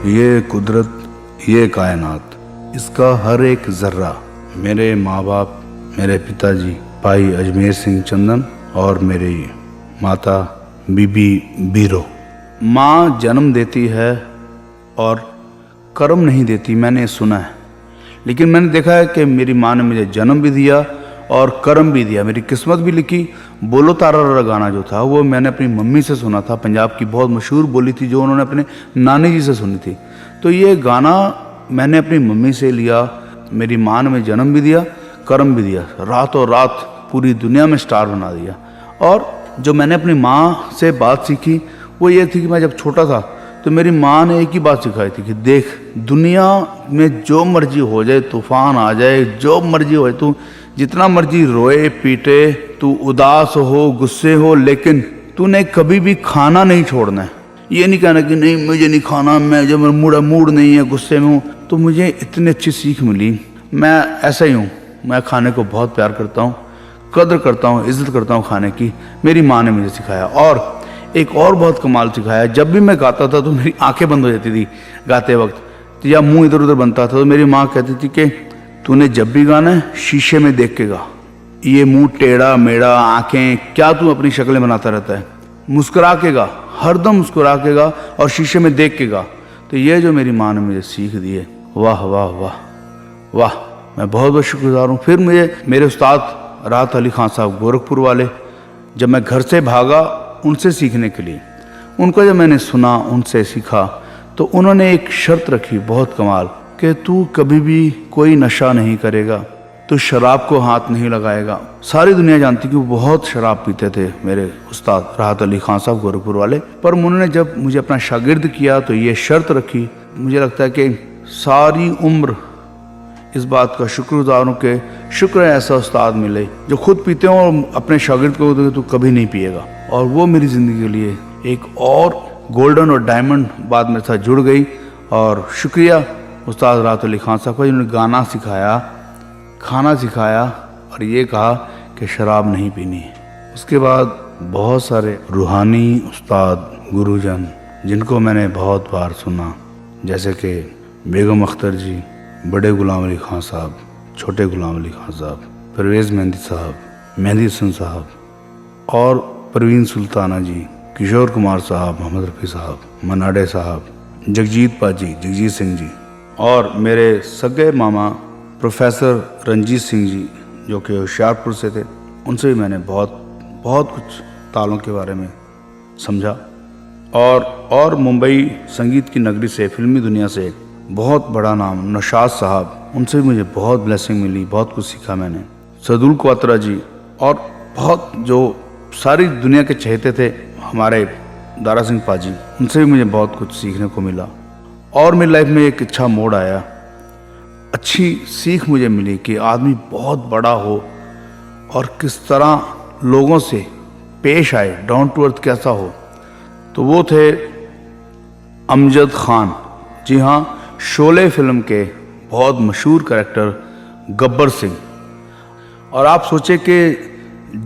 ये कुदरत, ये कायनात, इसका हर एक ज़र्रा, मेरे माँ बाप, मेरे पिताजी भाई अजमेर सिंह चंदन और मेरी माता बीबी बीरो। माँ जन्म देती है और कर्म नहीं देती, मैंने सुना है, लेकिन मैंने देखा है कि मेरी माँ ने मुझे जन्म भी दिया और कर्म भी दिया, मेरी किस्मत भी लिखी। बोलो तारा रा गाना जो था वो मैंने अपनी मम्मी से सुना था, पंजाब की बहुत मशहूर बोली थी जो उन्होंने अपने नानी जी से सुनी थी। तो ये गाना मैंने अपनी मम्मी से लिया। मेरी माँ ने मुझे जन्म भी दिया, कर्म भी दिया, रातों रात पूरी दुनिया में स्टार बना दिया। और जो मैंने अपनी माँ से बात सीखी वो ये थी कि मैं जब छोटा था तो मेरी माँ ने एक ही बात सिखाई थी कि देख, दुनिया में जो मर्जी हो जाए, तूफान आ जाए, जो मर्जी हो जाए, तू जितना मर्जी रोए पीटे, तू उदास हो, गुस्से हो, लेकिन तूने कभी भी खाना नहीं छोड़ना है। ये नहीं कहना कि नहीं मुझे नहीं खाना, मैं जब मूड नहीं है, गुस्से में हूँ। तो मुझे इतनी अच्छी सीख मिली। मैं ऐसा ही हूँ, मैं खाने को बहुत प्यार करता हूँ, कदर करता हूँ, इज्जत करता हूँ खाने की। मेरी माँ ने मुझे सिखाया। और एक और बहुत कमाल सिखाया, जब भी मैं गाता था तो मेरी आंखें बंद हो जाती थी गाते वक्त, या मुंह इधर उधर बनता था। तो मेरी माँ कहती थी कि तूने जब भी गाना है शीशे में देख के गा, ये मुंह टेढ़ा मेढ़ा, आंखें, क्या तू अपनी शक्लें बनाता रहता है, मुस्कुरा के गा, हरदम मुस्कुरा के गा और शीशे में देख के गा। तो ये जो मेरी माँ ने मुझे सीख दी है, वाह वाह वाह वाह, मैं बहुत बहुत शुक्रगुजार हूँ। फिर मुझे मेरे उस्ताद राहत अली खान साहब गोरखपुर वाले, जब मैं घर से भागा उनसे सीखने के लिए, उनको जब मैंने सुना, उनसे सीखा, तो उन्होंने एक शर्त रखी बहुत कमाल कि तू कभी भी कोई नशा नहीं करेगा, तू शराब को हाथ नहीं लगाएगा। सारी दुनिया जानती कि वो बहुत शराब पीते थे मेरे उस्ताद राहत अली खान साहब गोरखपुर वाले, पर उन्होंने जब मुझे अपना शागिर्द किया तो ये शर्त रखी। मुझे लगता है कि सारी उम्र इस बात का शुक्रगुजार हूँ कि शुक्र है ऐसा उस्ताद मिले जो खुद पीते हों और अपने शागिर्द को तो तू कभी नहीं पिएगा। और वो मेरी ज़िंदगी के लिए एक और गोल्डन और डायमंड बात मेरे साथ जुड़ गई। और शुक्रिया उस्ताद राहत अली खान साहब का, जिन्होंने गाना सिखाया, खाना सिखाया और ये कहा कि शराब नहीं पीनी है। उसके बाद बहुत सारे रूहानी उस्ताद गुरुजन जिनको मैंने बहुत बार सुना, जैसे कि बेगम अख्तर जी, बड़े गुलाम अली खान साहब, छोटे गुलाम अली खान साहब, परवेज़ मेहंदी साहब, मेहंदी हसन साहब और परवीन सुल्ताना जी, किशोर कुमार साहब, मोहम्मद रफ़ी साहब, मनाडे साहब, जगजीत पाजी, जगजीत सिंह जी, और मेरे सगे मामा प्रोफेसर रंजीत सिंह जी जो कि होशियारपुर से थे, उनसे भी मैंने बहुत बहुत कुछ तालों के बारे में समझा। और मुंबई संगीत की नगरी से, फिल्मी दुनिया से बहुत बड़ा नाम नौशाद साहब, उनसे भी मुझे बहुत ब्लेसिंग मिली, बहुत कुछ सीखा मैंने। सदुल क्वात्रा जी और बहुत जो सारी दुनिया के चहेते थे हमारे दारा सिंह पाजी, उनसे भी मुझे बहुत कुछ सीखने को मिला। और मेरी लाइफ में एक अच्छा मोड़ आया, अच्छी सीख मुझे मिली कि आदमी बहुत बड़ा हो और किस तरह लोगों से पेश आए, डाउन टू अर्थ कैसा हो। तो वो थे अमजद खान, जी हाँ, शोले फिल्म के बहुत मशहूर कैरेक्टर गब्बर सिंह। और आप सोचे कि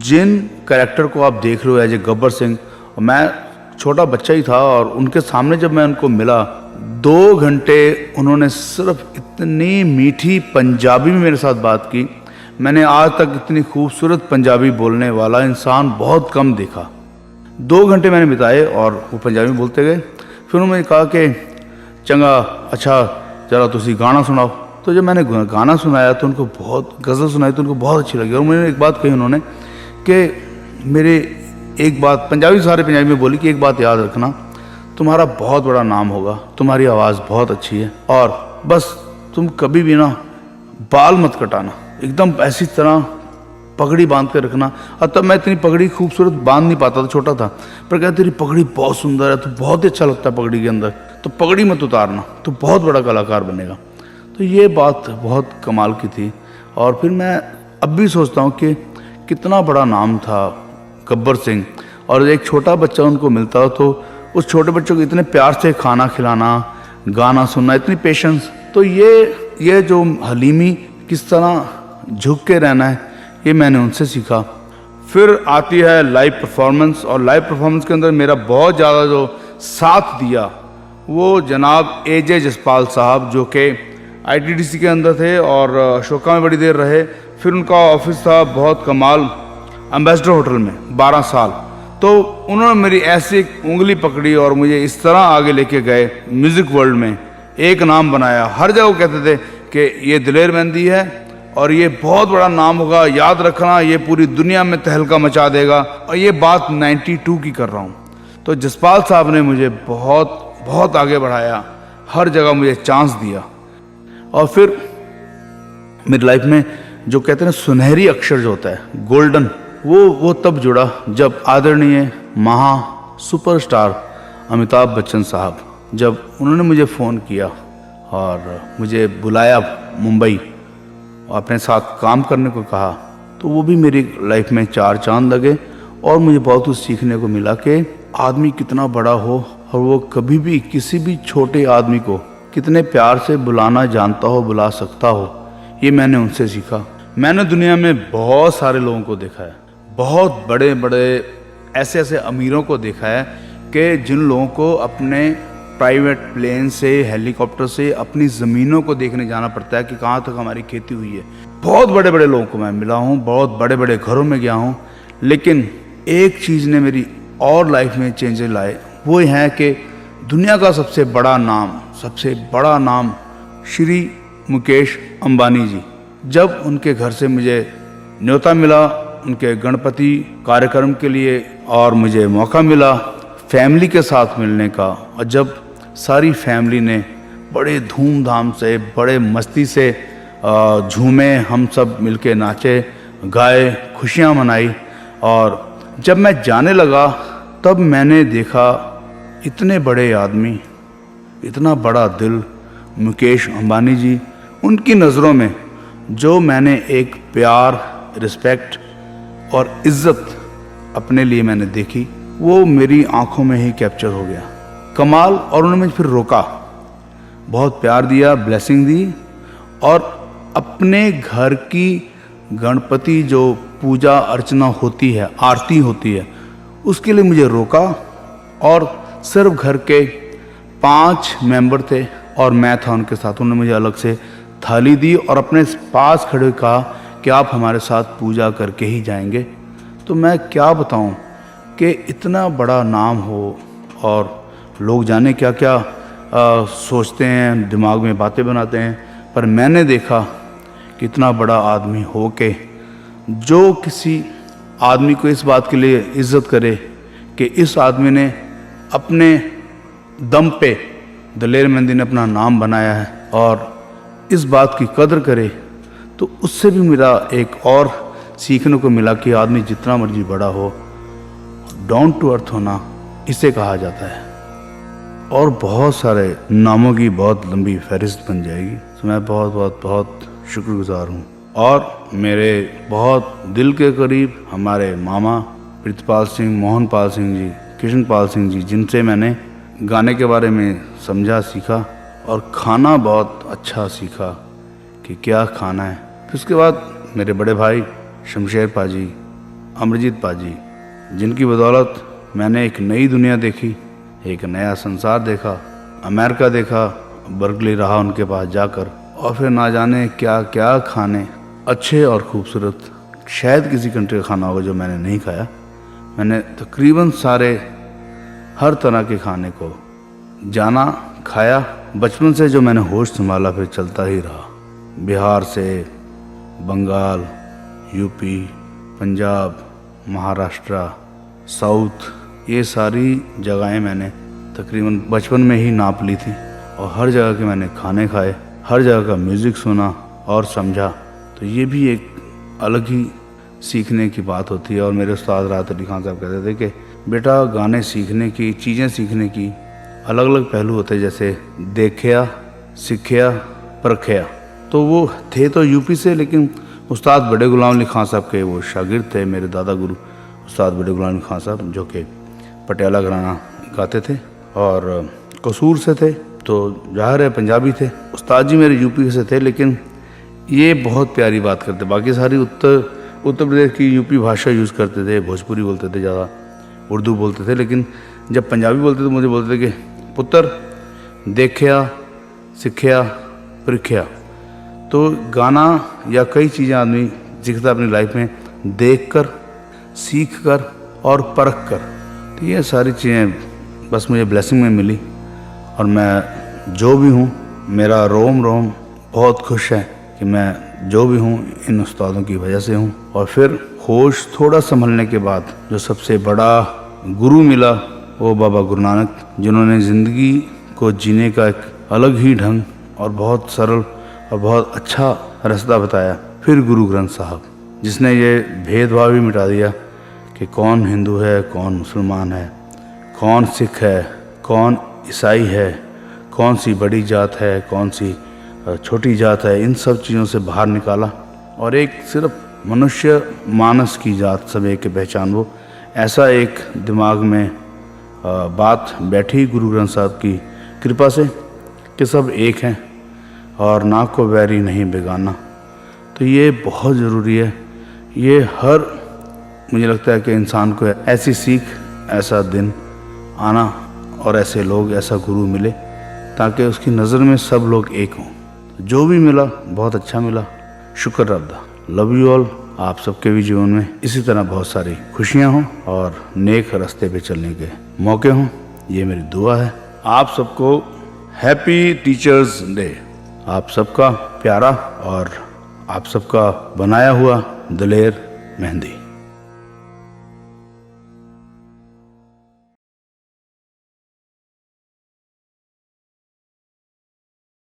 जिन कैरेक्टर को आप देख रहे हो एज ए गब्बर सिंह, मैं छोटा बच्चा ही था और उनके सामने जब मैं उनको मिला, 2 घंटे उन्होंने सिर्फ इतनी मीठी पंजाबी में मेरे साथ बात की। मैंने आज तक इतनी खूबसूरत पंजाबी बोलने वाला इंसान बहुत कम देखा। 2 घंटे मैंने बिताए और वो पंजाबी में बोलते गए। फिर उन्होंने कहा कि चंगा, अच्छा जरा तुसी गाना सुनाओ। तो जब मैंने गाना सुनाया तो उनको बहुत, गज़ल सुनाई तो उनको बहुत अच्छी लगी। और मैंने एक बात कही उन्होंने कि मेरे एक बात पंजाबी, सारे पंजाबी में बोली कि एक बात याद रखना, तुम्हारा बहुत बड़ा नाम होगा, तुम्हारी आवाज़ बहुत अच्छी है, और बस तुम कभी भी ना बाल मत कटाना, एकदम ऐसी तरह पगड़ी बांध के रखना। और तब मैं इतनी पगड़ी खूबसूरत बांध नहीं पाता था, छोटा था, पर कहते तेरी पगड़ी बहुत सुंदर है, तो बहुत ही अच्छा लगता है पगड़ी के अंदर, तो पगड़ी मत उतारना, तो बहुत बड़ा कलाकार बनेगा। तो ये बात बहुत कमाल की थी। और फिर मैं अब भी सोचता हूँ कि कितना बड़ा नाम था गब्बर सिंह, और एक छोटा बच्चा उनको मिलता हो तो उस छोटे बच्चों को इतने प्यार से खाना खिलाना, गाना सुनना, इतनी पेशेंस। तो ये जो हलीमी, किस तरह झुक के रहना है, ये मैंने उनसे सीखा। फिर आती है लाइव परफॉर्मेंस, और लाइव परफॉर्मेंस के अंदर मेरा बहुत ज़्यादा जो साथ दिया वो जनाब AJ जसपाल साहब, जो कि ITDC के अंदर थे और अशोका में बड़ी देर रहे। फिर उनका ऑफिस था बहुत कमाल, एम्बेसडर होटल में 12 साल। तो उन्होंने मेरी ऐसी एक उंगली पकड़ी और मुझे इस तरह आगे लेके गए म्यूज़िक वर्ल्ड में, एक नाम बनाया। हर जगह कहते थे कि ये दिलेर मेहंदी है और ये बहुत बड़ा नाम होगा, याद रखना, ये पूरी दुनिया में तहलका मचा देगा। और ये बात 92 की कर रहा हूँ। तो जसपाल साहब ने मुझे बहुत बहुत आगे बढ़ाया, हर जगह मुझे चांस दिया। और फिर मेरी लाइफ में जो कहते हैं सुनहरी अक्षर जो होता है, गोल्डन, वो तब जुड़ा जब आदरणीय महा सुपरस्टार अमिताभ बच्चन साहब, जब उन्होंने मुझे फ़ोन किया और मुझे बुलाया मुंबई, अपने साथ काम करने को कहा, तो वो भी मेरी लाइफ में 4 चांद लगे। और मुझे बहुत कुछ सीखने को मिला कि आदमी कितना बड़ा हो और वो कभी भी किसी भी छोटे आदमी को कितने प्यार से बुलाना जानता हो, बुला सकता हो। ये मैंने उनसे सीखा। मैंने दुनिया में बहुत सारे लोगों को देखा है, बहुत बड़े बड़े ऐसे ऐसे अमीरों को देखा है कि जिन लोगों को अपने प्राइवेट प्लेन से, हेलीकॉप्टर से अपनी ज़मीनों को देखने जाना पड़ता है कि कहाँ तक हमारी खेती हुई है। बहुत बड़े बड़े लोगों को मैं मिला हूँ, बहुत बड़े बड़े घरों में गया हूँ, लेकिन एक चीज़ ने मेरी और लाइफ में चेंजेस लाए। वो है कि दुनिया का सबसे बड़ा नाम श्री मुकेश अंबानी जी, जब उनके घर से मुझे न्योता मिला उनके गणपति कार्यक्रम के लिए और मुझे मौका मिला फैमिली के साथ मिलने का, और जब सारी फैमिली ने बड़े धूमधाम से, बड़े मस्ती से झूमे, हम सब मिलके नाचे गाए, खुशियाँ मनाई। और जब मैं जाने लगा तब मैंने देखा इतने बड़े आदमी, इतना बड़ा दिल, मुकेश अंबानी जी, उनकी नज़रों में जो मैंने एक प्यार, रिस्पेक्ट और इज़्ज़त अपने लिए मैंने देखी, वो मेरी आंखों में ही कैप्चर हो गया। कमाल। और उन्होंने मुझे फिर रोका, बहुत प्यार दिया, ब्लेसिंग दी, और अपने घर की गणपति जो पूजा अर्चना होती है, आरती होती है, उसके लिए मुझे रोका। और सिर्फ घर के 5 मेंबर थे और मैं था उनके साथ। उन्होंने मुझे अलग से थाली दी और अपने पास खड़े कहा कि आप हमारे साथ पूजा करके ही जाएंगे। तो मैं क्या बताऊं कि इतना बड़ा नाम हो और लोग जाने क्या क्या सोचते हैं, दिमाग में बातें बनाते हैं, पर मैंने देखा कि इतना बड़ा आदमी हो के जो किसी आदमी को इस बात के लिए इज़्ज़त करे कि इस आदमी ने अपने दम पे, दिलेर मेहंदी ने अपना नाम बनाया है, और इस बात की कदर करे, तो उससे भी मेरा एक और सीखने को मिला कि आदमी जितना मर्जी बड़ा हो, डाउन टू अर्थ होना इसे कहा जाता है। और बहुत सारे नामों की बहुत लंबी फहरिस्त बन जाएगी। तो मैं बहुत बहुत बहुत शुक्रगुजार हूँ। और मेरे बहुत दिल के करीब हमारे मामा प्रीतपाल सिंह, मोहनपाल सिंह जी, कृष्णपाल सिंह जी, जिनसे मैंने गाने के बारे में समझा, सीखा, और खाना बहुत अच्छा सीखा कि क्या खाना है। फिर उसके बाद मेरे बड़े भाई शमशेर पाजी, अमरजीत पाजी, जिनकी बदौलत मैंने एक नई दुनिया देखी, एक नया संसार देखा, अमेरिका देखा, बर्कली रहा उनके पास जाकर, और फिर ना जाने क्या क्या खाने अच्छे और खूबसूरत, शायद किसी कंट्री का खाना होगा जो मैंने नहीं खाया। मैंने तकरीबन सारे हर तरह के खाने को जाना, खाया। बचपन से जो मैंने होश संभाला फिर चलता ही रहा। बिहार से बंगाल, यूपी, पंजाब, महाराष्ट्र, साउथ, ये सारी जगहें मैंने तकरीबन बचपन में ही नाप ली थी, और हर जगह के मैंने खाने खाए, हर जगह का म्यूज़िक सुना और समझा। तो ये भी एक अलग ही सीखने की बात होती है। और मेरे उस्ताद राहत अली खान साहब कहते थे कि बेटा, गाने सीखने की, चीज़ें सीखने की अलग अलग पहलू होते हैं, जैसे देखिया, सीखिया, परखिया। तो वो थे तो यूपी से, लेकिन उस्ताद बड़े गुलाम अली खान साहब के वो शागिर्द थे, मेरे दादा गुरु उस्ताद बड़े गुलाम अली खान साहब, जो कि पटियाला घराना गाते थे और कसूर से थे, तो ज़ाहिर है पंजाबी थे। उस्ताद जी मेरे यूपी से थे, लेकिन ये बहुत प्यारी बात करते। बाकी सारी उत्तर प्रदेश की यूपी भाषा यूज़ करते थे, भोजपुरी बोलते थे, ज़्यादा उर्दू बोलते थे, लेकिन जब पंजाबी बोलते थे मुझे बोलते थे कि पुत्र देखिया सीखिया परखिया। तो गाना या कई चीज़ें आदमी सीखता अपनी लाइफ में, देख कर, सीख कर और परख कर। तो ये सारी चीज़ें बस मुझे ब्लेसिंग में मिली और मैं जो भी हूँ, मेरा रोम रोम बहुत खुश है कि मैं जो भी हूँ इन उस्तादों की वजह से हूँ। और फिर होश थोड़ा संभलने के बाद जो सबसे बड़ा गुरु मिला वो बाबा गुरु नानक, जिन्होंने ज़िंदगी को जीने का एक अलग ही ढंग और बहुत सरल और बहुत अच्छा रास्ता बताया। फिर गुरु ग्रंथ साहब, जिसने ये भेदभाव भी मिटा दिया कि कौन हिंदू है, कौन मुसलमान है, कौन सिख है, कौन ईसाई है, कौन सी बड़ी जात है, कौन सी छोटी जात है। इन सब चीज़ों से बाहर निकाला और एक सिर्फ मनुष्य मानस की जात सब एक पहचान, वो ऐसा एक दिमाग में बात बैठी गुरु ग्रंथ साहब की कृपा से कि सब एक हैं और ना को वैरी नहीं बेगाना। तो ये बहुत ज़रूरी है। ये हर, मुझे लगता है कि इंसान को ऐसी सीख, ऐसा दिन आना और ऐसे लोग, ऐसा गुरु मिले ताकि उसकी नज़र में सब लोग एक हों। जो भी मिला बहुत अच्छा मिला, शुक्र रब्दा। Love you all. आप सबके भी जीवन में इसी तरह बहुत सारी खुशियाँ हों और नेक रास्ते पे चलने के मौके हों, ये मेरी दुआ है। आप सबको हैप्पी टीचर्स डे। आप सबका प्यारा और आप सबका बनाया हुआ दलेर मेहंदी।